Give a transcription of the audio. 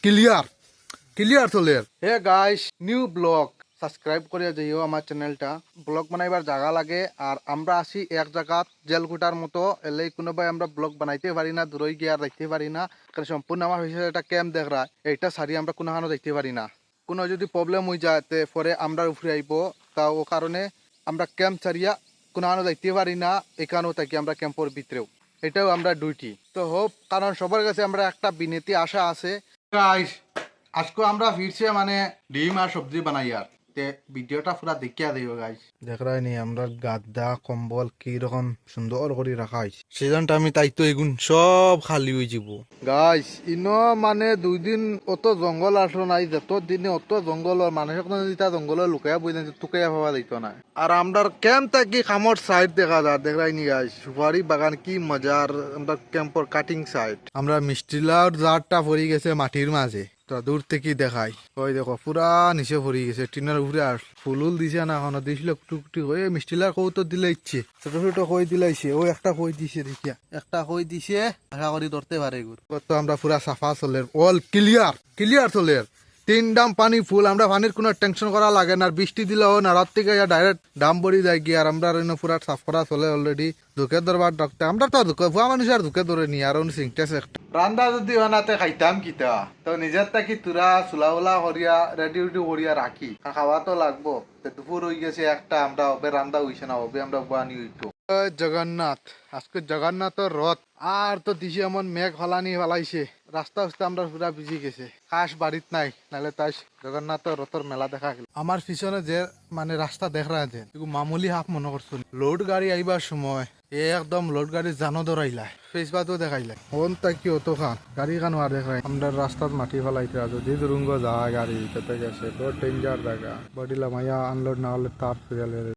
clear clear চলের hey guys new blog subscribe করে যাইও আমার চ্যানেলটা ব্লগ বানাইবার জায়গা লাগে আর আমরা আসি এক জায়গাত জেলকুটার মতো এলে কোনোবাই আমরা ব্লগ বানাইতে পারি না দূরই গিয়ে আর দেখতে পারি না কারণ সম্পূর্ণ আমার হয়েছে একটা ক্যাম্প দেখরা এইটা সারি আমরা কোনোখানো দেখতে পারি না কোনো যদি প্রবলেম হয়ে যায় পরে আমরা উপরে আইব তা ও কারণে আমরা ক্যাম্প ছাড়িয়া কোনোখানো দেখতে পারি না এখানেও থাকি আমরা ক্যাম্পের ভিতরেও এটাও আমরা ডিউটি তো হোপ কারণ সবার কাছে আমরা একটা বিনীতি আশা আছে গাইস আজকে আমরা ফিরছে মানে ডিম আর সবজি বানাই আর তে ভিডিওটা পুরা দেখিয়া দিও গাইস দেখরাই নি আমরা গাদা কম্বল কি রকম সুন্দর করে রাখা হয়েছে সিজনটা আমি তাই তো এগুন সব খালি হয়ে যাব গাইস ইনো মানে 2 দিন অত জঙ্গল আসলো নাই যত দিনে অত জঙ্গল মানুষের কোনো যেটা জঙ্গল লুকায়া বই টুকাইয়া ভাবা দিত না আর আমরার ক্যাম্প থাকি খামর সাইড দেখা যায় দেখরাই নি গাইস সুপারি বাগান কি মজার আমরা ক্যাম্পর কাটিং সাইড আমরা মিষ্টিলার জারটা পড়ে গেছে মাটির মাঝে দূর থেকে দেখাই ওই দেখো পুরা নিচে ভরি গেছে টিনের উপরে আর ফুল দিছে না এখন দিছিল টুকটুক হয়ে মিষ্টিলার কৌতো দিলে ইচ্ছে ছোট ছোট কই দিলাইছে ওই একটা কই দিছে দেখিয়া একটা কই দিছে আশা করি ধরতে পারে তো আমরা পুরা সাফা চলের অল ক্লিয়ার ক্লিয়ার চলের 3 ডাম পানি ফুল আমরা পানির কোনো টেনশন করা লাগে না বৃষ্টি দিলেও না রাত থেকে ডাইরেক্ট ডাম ভরি যায় গিয়ে আর আমরা পুরা সাফ করা চলে অলরেডি ধুকে ধরবার ডাকতে আমরা তো ভুয়া মানুষ আর ধুকে ধরে নি আর সিংটেস একটা রান্দা যদি বানাতে খাইতাম কিতা তো নিজের তাকি তুরা চুলাউলা করিয়া রেডি উডি করিয়া রাখি খাওয়া তো লাগবো দুপুর হয়ে গেছে একটা আমরা ওবে রান্দা হইছে না ওবে আমরা বানি হইতো জগন্নাথ আজকে জগন্নাথের রথ আর তো দিছে এমন মেঘ ফালানি ফালাইছে রাস্তা রাস্তা আমরা পুরা ভিজি গেছে কাশ বাড়িত নাই নাহলে তাই জগন্নাথের রথের মেলা দেখা গেল আমার পিছনে যে মানে রাস্তা দেখা যে মামুলি হাফ মনে করছো লোড গাড়ি আইবার সময় একদম লোড গাড়ি জানো ধরাইলা ফেসবাতেও দেখাইলা কোন তাকি অত খান গাড়ি খান আর দেখাই আমরা রাস্তাত মাটি ফেলাইতে যদি দুরুঙ্গ যায় গাড়ি তাতে গেছে তো ডেঞ্জার জায়গা বডিলা মাইয়া আনলোড না হলে তার ফিরালে